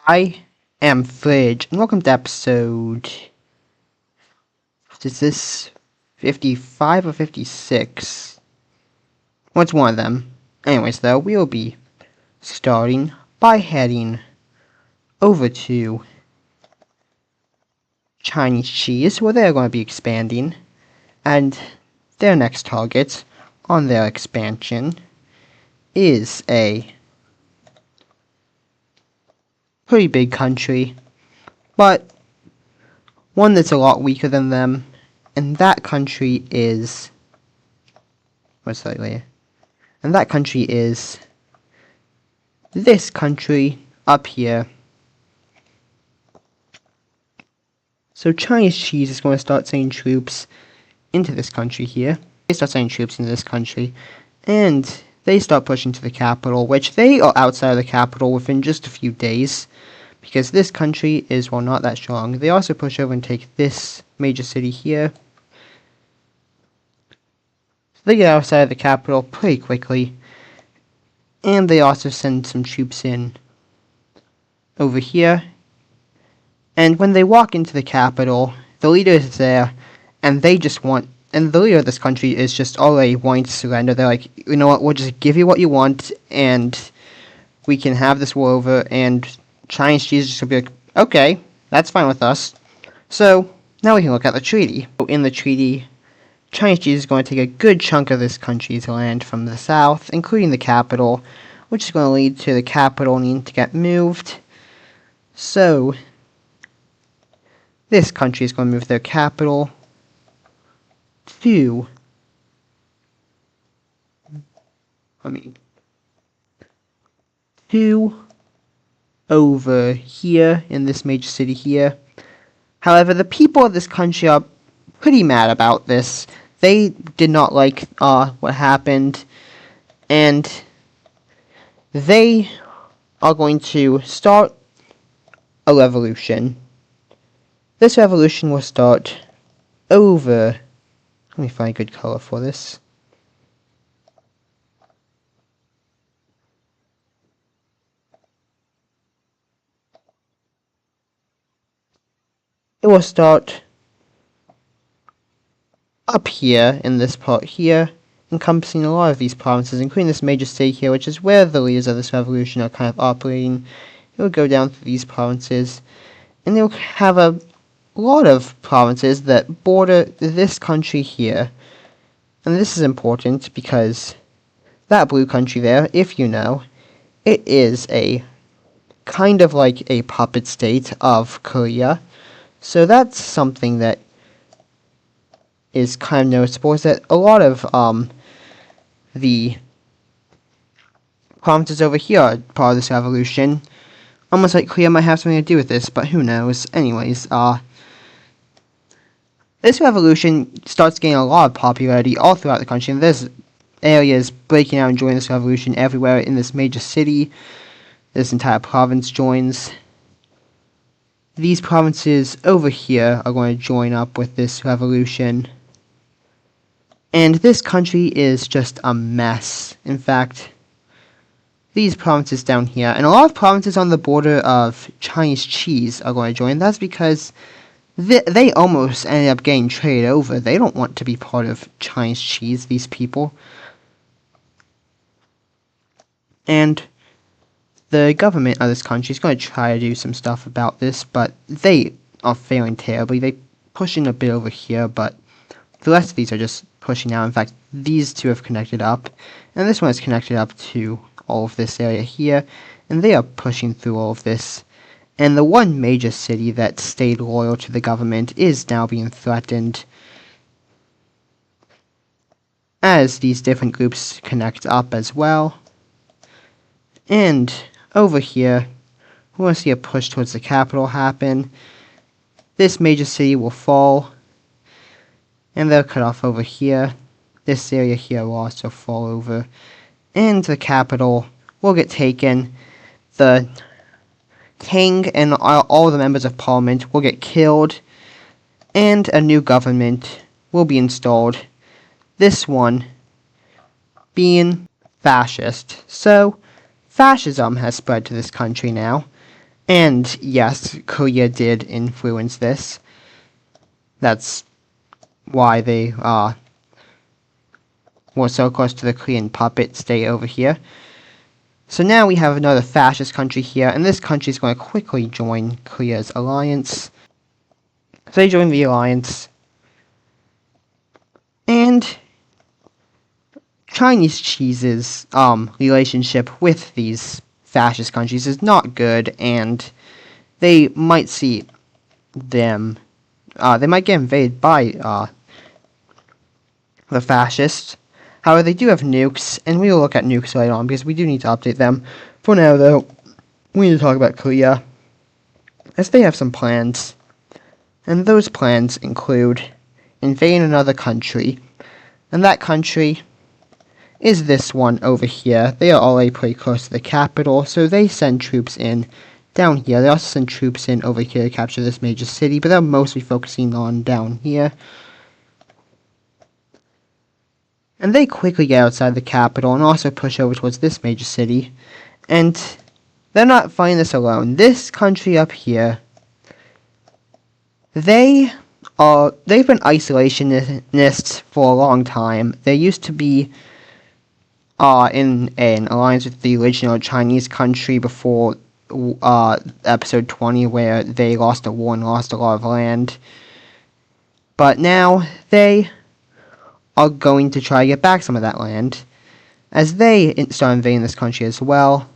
I am Fridge, and welcome to episode... Is this 55 or 56? What's one of them? Anyways, though, we'll be starting by heading over to Chinese Cheese, where they're going to be expanding, and their next target on their expansion is a pretty big country, but one that's a lot weaker than them, and that country is... And that country is this country up here. So Chinese Cheese is going to start sending troops into this country here. They start sending troops into this country, and they start pushing to the capital, which they are outside of the capital within just a few days, because this country is, well, not that strong. They also push over and take this major city here. So they get outside of the capital pretty quickly, and they also send some troops in over here. And when they walk into the capital, the leader is there, and they just want... And the leader of this country is just already wanting to surrender. They're like, you know what, we'll just give you what you want, and we can have this war over, and Chinese Cheese is just going to be like, okay, that's fine with us. So, now we can look at the treaty. In the treaty, Chinese Cheese is going to take a good chunk of this country's land from the south, including the capital, which is going to lead to the capital needing to get moved. So, this country is going to move their capital to... over here in this major city here. However, the people of this country are pretty mad about this. They did not like what happened, and they are going to start a revolution. This revolution will start over... Let me find a good color for this. It will start up here in this part here, encompassing a lot of these provinces, including this major city here, which is where the leaders of this revolution are kind of operating. It will go down through these provinces, and they'll have a lot of provinces that border this country here. And this is important because that blue country there, if you know, it is a kind of like a puppet state of Korea. So that's something that is kind of noticeable, is that a lot of the provinces over here are part of this revolution. Almost like Korea might have something to do with this, but who knows. Anyways, this revolution starts getting a lot of popularity all throughout the country, and there's areas breaking out and joining this revolution everywhere in this major city. This entire province joins. These provinces over here are going to join up with this revolution. And this country is just a mess. In fact, these provinces down here, and a lot of provinces on the border of Chinese Cheese are going to join. That's because they almost ended up getting traded over. They don't want to be part of Chinese Cheese, these people. And the government of this country is going to try to do some stuff about this, but they are failing terribly. They pushing a bit over here, but the rest of these are just pushing out. In fact, these two have connected up, and this one is connected up to all of this area here, and they are pushing through all of this. And the one major city that stayed loyal to the government is now being threatened as these different groups connect up as well. And over here, we want to see a push towards the capital happen. This major city will fall, and they'll cut off over here. This area here will also fall over, and the capital will get taken. The king and all the members of parliament will get killed, and a new government will be installed. This one being fascist. So, fascism has spread to this country now, And yes, Korea did influence this. That's why they were so close to the Korean puppet state over here. So now we have another fascist country here, and this country is going to quickly join Korea's alliance. So they join the alliance. And Chinese cheese's relationship with these fascist countries is not good, and they might see them, they might get invaded by the fascists. However, they do have nukes, and we will look at nukes later on, because we do need to update them. For now, though, we need to talk about Korea, as they have some plans, and those plans include invading another country, and that country is this one over here. They are already pretty close to the capital, so they send troops in down here. They also send troops in over here to capture this major city, but they're mostly focusing on down here. And they quickly get outside the capital and also push over towards this major city. And they're not fighting this alone. This country up here, they've been isolationists for a long time. They used to be in an alliance with the original Chinese country before episode 20, where they lost a war and lost a lot of land. But now they are going to try to get back some of that land, as they start invading this country as well,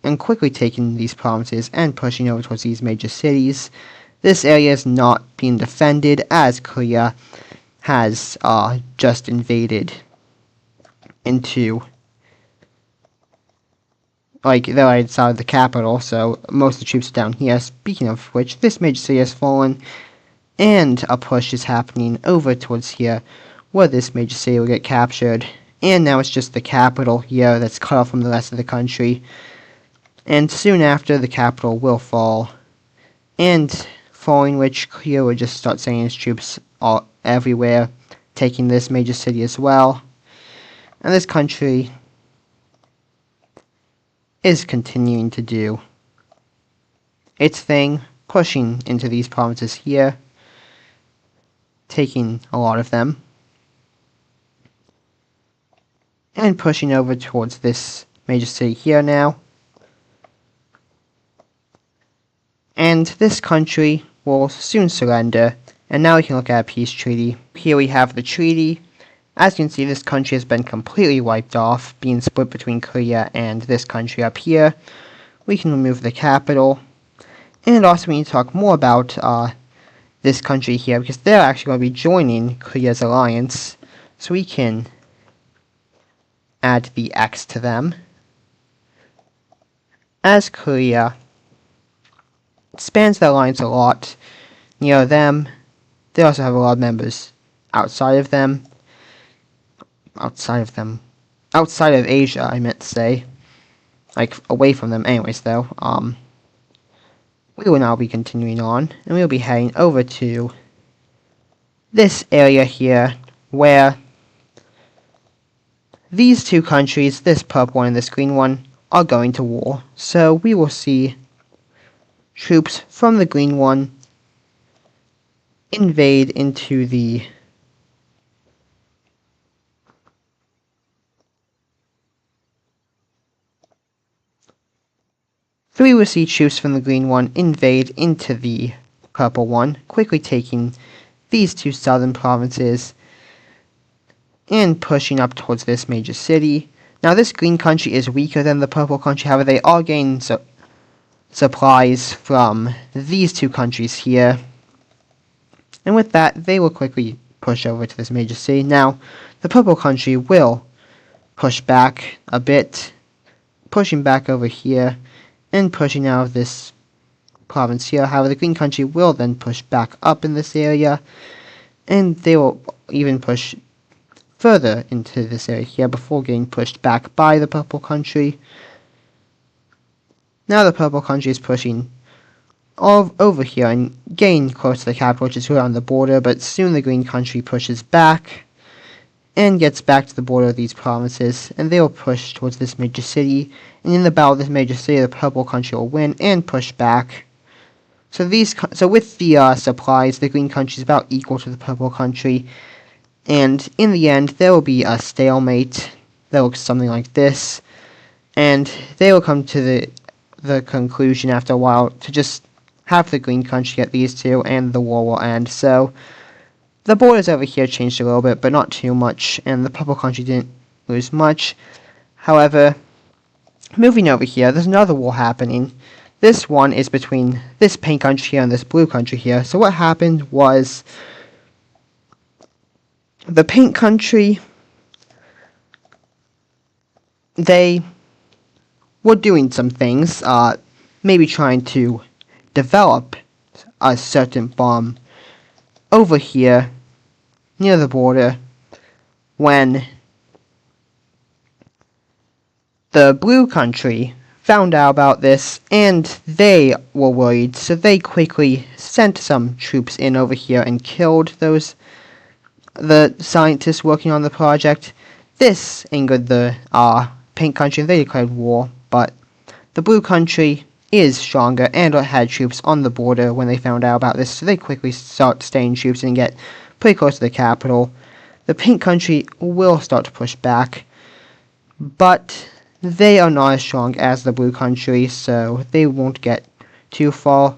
and quickly taking these provinces and pushing over towards these major cities. This area is not being defended, as Korea has just invaded into, like, they're outside the capital, so most of the troops are down here. Speaking of which, this major city has fallen, and a push is happening over towards here, where this major city will get captured. And now it's just the capital here that's cut off from the rest of the country. And soon after, the capital will fall. And following which, Korea will just start sending its troops all everywhere, taking this major city as well. And this country is continuing to do its thing, pushing into these provinces here, taking a lot of them, and pushing over towards this major city here now. And this country will soon surrender, and now we can look at a peace treaty. Here we have the treaty. As you can see, this country has been completely wiped off, being split between Korea and this country up here. We can remove the capital, and also we need to talk more about this country here, because they're actually going to be joining Korea's alliance, so we can add the X to them, as Korea expands their alliance a lot near them. They also have a lot of members outside of Asia, I meant to say, like away from them. Anyways, though, we will now be continuing on, and we will be heading over to this area here, where these two countries, this purple one and this green one, are going to war. So we will see troops from the green one invade into the we will see troops from the green one invade into the purple one, quickly taking these two southern provinces and pushing up towards this major city. Now, this green country is weaker than the purple country, however, they are getting supplies from these two countries here. And with that, they will quickly push over to this major city. Now, the purple country will push back a bit, pushing back over here, and pushing out of this province here. However, the green country will then push back up in this area, and they will even push further into this area here before getting pushed back by the purple country. Now the purple country is pushing all over here and getting close to the capital, which is right on the border, but soon the green country pushes back, and gets back to the border of these provinces, and they will push towards this major city, and in the battle of this major city, the purple country will win and push back. So with the supplies, the green country is about equal to the purple country, and in the end, there will be a stalemate that looks something like this, and they will come to the conclusion after a while to just have the green country get these two, and the war will end. So the borders over here changed a little bit, but not too much, and the purple country didn't lose much. However, moving over here, there's another war happening. This one is between this pink country here and this blue country here. So what happened was the pink country, they were doing some things, maybe trying to develop a certain bomb over here near the border, when the blue country found out about this, and they were worried, so they quickly sent some troops in over here and killed the scientists working on the project. This angered the pink country, and they declared war, but the blue country is stronger and had troops on the border when they found out about this, so they quickly start staying troops and get pretty close to the capital. The pink country will start to push back, but they are not as strong as the blue country, so they won't get too far.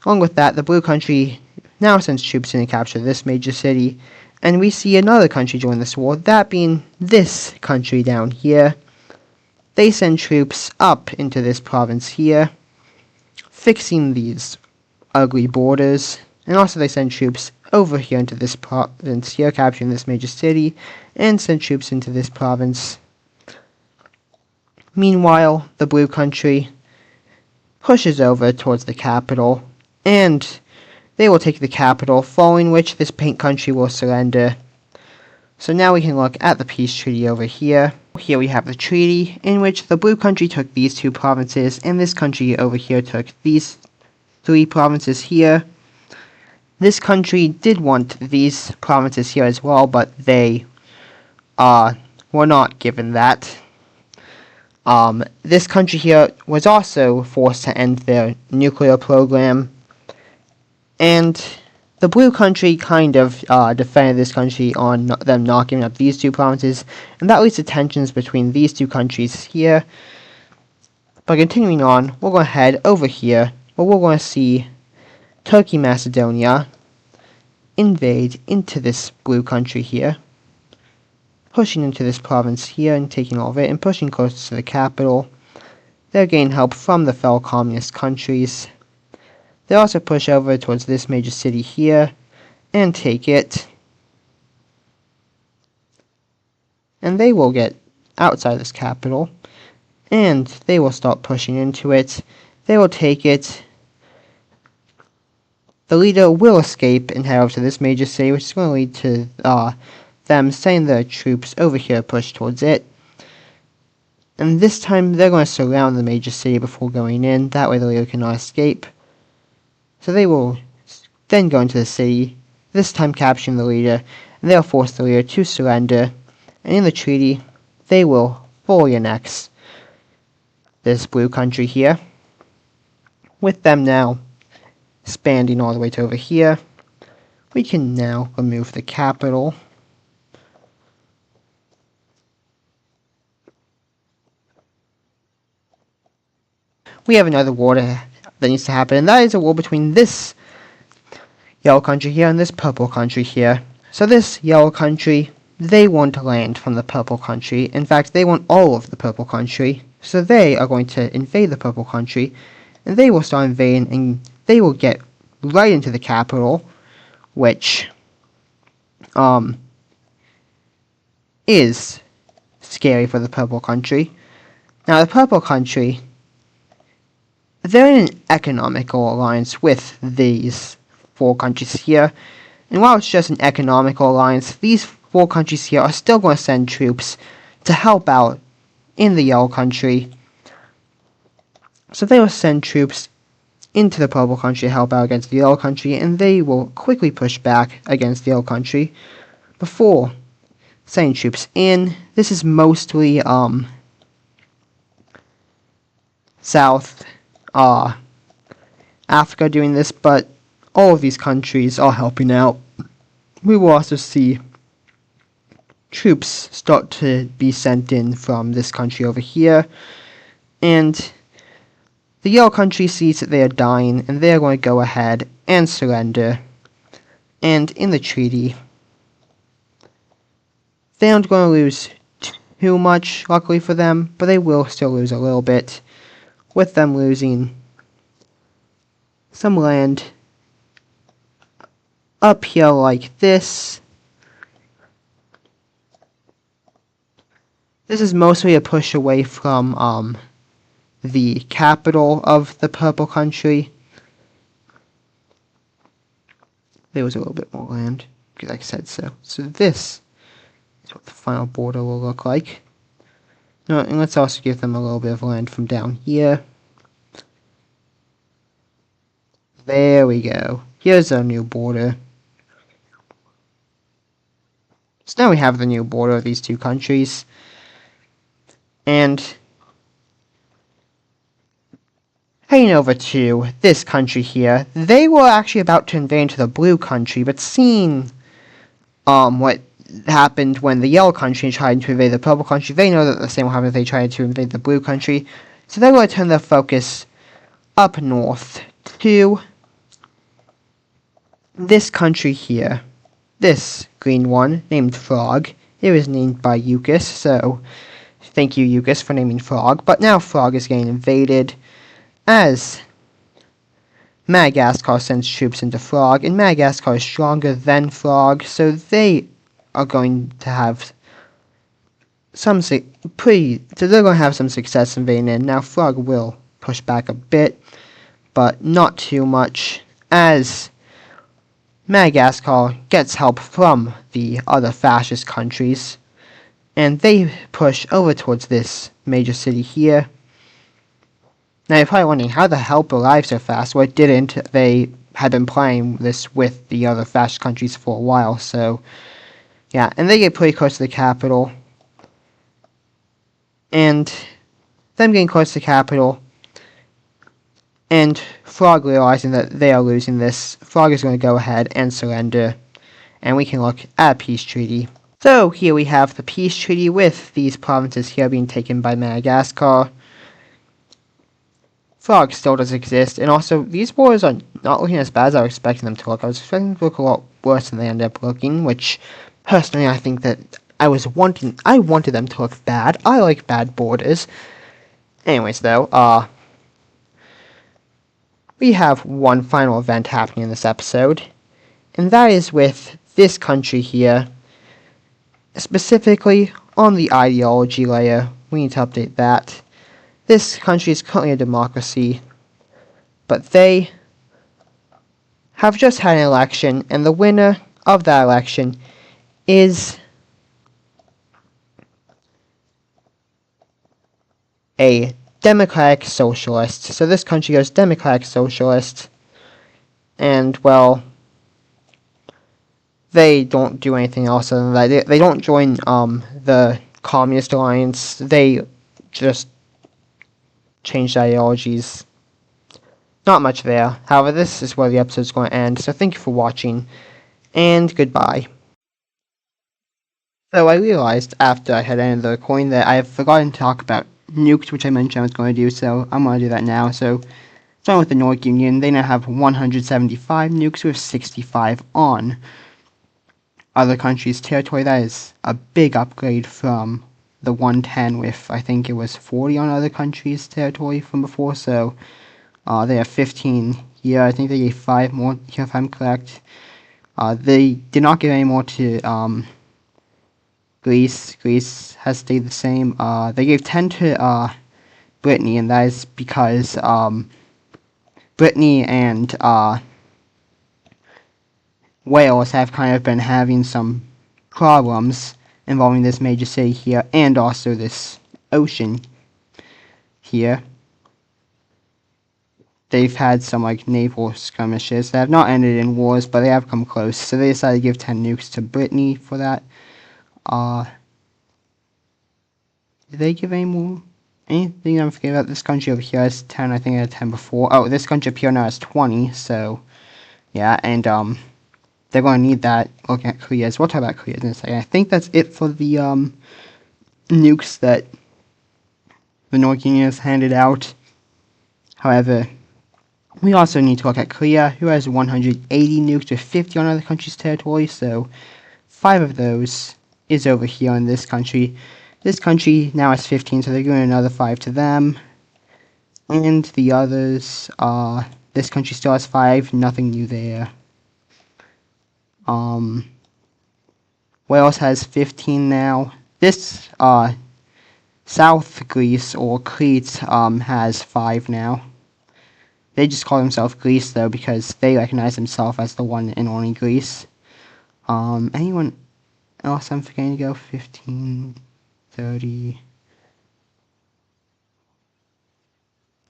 Along with that, the blue country now sends troops in to capture this major city, and we see another country join this war, that being this country down here. They send troops up into this province here, fixing these ugly borders, and also they send troops over here into this province here, capturing this major city, and send troops into this province. Meanwhile, the blue country pushes over towards the capital, and they will take the capital, following which this pink country will surrender. So now we can look at the peace treaty over here. Here we have the treaty in which the blue country took these two provinces, and this country over here took these three provinces here. This country did want these provinces here as well, but they were not given that. This country here was also forced to end their nuclear program, and the blue country kind of defended this country on them not giving up these two provinces, and that leads to tensions between these two countries here. But continuing on, we're going to head over here, where we're going to see Turkey Macedonia invade into this blue country here, pushing into this province here and taking all of it, and pushing closer to the capital. They're getting help from the fellow communist countries. They also push over towards this major city here and take it. And they will get outside this capital, and they will start pushing into it. They will take it. The leader will escape and head over to this major city, which is going to lead to them sending their troops over here to push towards it. And this time they're going to surround the major city before going in, that way the leader cannot escape. So they will then go into the city, this time capturing the leader, and they'll force the leader to surrender. And in the treaty, they will fully annex this blue country here, with them now expanding all the way to over here. We can now remove the capital. We have another war that needs to happen, and that is a war between this yellow country here and this purple country here. So this yellow country, they want land from the purple country. In fact, they want all of the purple country. So they are going to invade the purple country, and they will start invading, and they will get right into the capital, which is scary for the purple country. Now the purple country, they're in an economical alliance with these four countries here, and while it's just an economical alliance, these four countries here are still going to send troops to help out in the yellow country. So they will send troops into the purple country to help out against the yellow country, and they will quickly push back against the yellow country before sending troops in. This is mostly South Africa doing this, but all of these countries are helping out. We will also see troops start to be sent in from this country over here, and the yellow country sees that they are dying, and they are going to go ahead and surrender. And in the treaty, they aren't going to lose too much, luckily for them, but they will still lose a little bit, with them losing some land up here like this. This is mostly a push away from the capital of the purple country. There was a little bit more land, like I said so. So this is what the final border will look like. No, and let's also give them a little bit of land from down here. There we go. Here's our new border. So now we have the new border of these two countries. And heading over to this country here, they were actually about to invade into the blue country, but seeing what happened when the yellow country tried to invade the purple country, they know that the same will happen if they try to invade the blue country. So they're going to turn their focus up north to this country here. This green one, named Frog. It was named by Eucus, so thank you, Eucus, for naming Frog. But now Frog is getting invaded as Madagascar sends troops into Frog, and Madagascar is stronger than Frog, so they are going to have some so they're going to have some success invading in. Now Frog will push back a bit, but not too much, as Madagascar gets help from the other fascist countries, and they push over towards this major city here. Now you're probably wondering, how the hell arrived so fast? Well, it didn't. They had been playing this with the other fascist countries for a while, so yeah, and they get pretty close to the capital. And them getting close to the capital, and Frog realizing that they are losing this, Frog is going to go ahead and surrender, and we can look at a peace treaty. So here we have the peace treaty with these provinces here being taken by Madagascar. Frog still does exist, and also these borders are not looking as bad as I was expecting them to look. I was expecting them to look a lot worse than they ended up looking, which personally I think that I wanted them to look bad. I like bad borders. Anyways though, we have one final event happening in this episode, and that is with this country here. Specifically on the ideology layer, we need to update that. This country is currently a democracy, but they have just had an election, and the winner of that election is a democratic socialist. So this country goes democratic socialist, and well, they don't do anything else other than that. They don't join the Communist Alliance. They just change ideologies. Not much there. However, this is where the episode is going to end, so thank you for watching, and goodbye. So I realized after I had ended the recording that I have forgotten to talk about nukes, which I mentioned I was going to do, so I'm going to do that now. So, starting with the North Union, they now have 175 nukes with 65 on other countries' territory. That is a big upgrade from the 110 with, I think it was 40 on other countries' territory from before, so they have 15 here. I think they gave 5 more here if I'm correct. They did not give any more to Greece. Greece has stayed the same. They gave 10 to Brittany, and that is because Brittany and Wales have kind of been having some problems involving this major city here, and also this ocean here. They've had some like naval skirmishes that have not ended in wars, but they have come close, so they decided to give 10 nukes to Brittany for that. Did they give any more? Anything I'm forgetting about? This country over here has 10, I think I had 10 before. Oh, this country up here now has 20, so, yeah, and, they're going to need that, looking at Korea's. We'll talk about Korea's in a second. I think that's it for the, nukes that the North Union has handed out. However, we also need to look at Korea, who has 180 nukes with 50 on other countries' territory, so 5 of those is over here in this country. This country now has 15, so they're giving another 5 to them. And the others, this country still has 5, nothing new there. Wales has 15 now. This, South Greece, or Crete, has 5 now. They just call themselves Greece, though, because they recognize themselves as the one and only Greece. Anyone else I'm forgetting to go? 15, 30...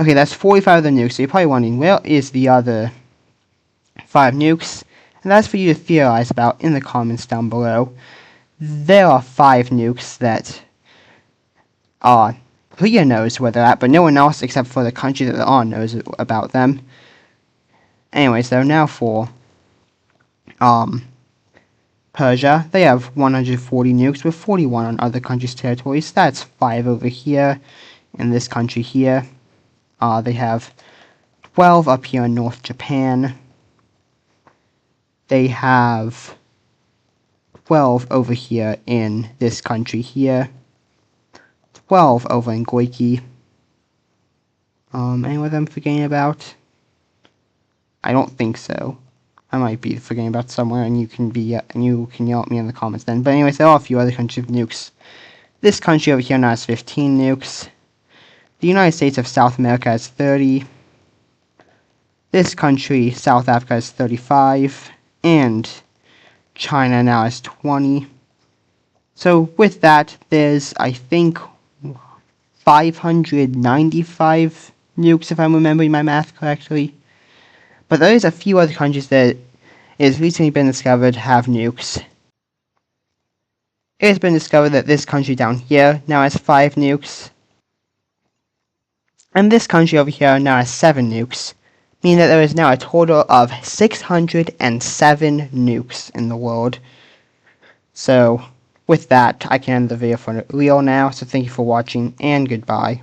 Okay, that's 45 of the nukes, so you're probably wondering, where is the other 5 nukes? And that's for you to theorize about in the comments down below. There are 5 nukes that Korea knows where they're at, but no one else except for the country that they're on knows about them. Anyways, though, now for Persia. They have 140 nukes with 41 on other countries' territories. That's 5 over here in this country here. They have 12 up here in North Japan. They have 12 over here in this country here. 12 over in Goiki. Any of them forgetting about? I don't think so. I might be forgetting about somewhere, and you can yell at me in the comments then. But anyways, there are a few other countries with nukes. This country over here now has 15 nukes. The United States of South America has 30. This country, South Africa, has 35. And China now has 20. So with that, there's, I think, 595 nukes, if I'm remembering my math correctly. But there is a few other countries that it has recently been discovered have nukes. It has been discovered that this country down here now has 5 nukes. And this country over here now has 7 nukes, meaning that there is now a total of 607 nukes in the world. So, with that, I can end the video for real now, so thank you for watching, and goodbye.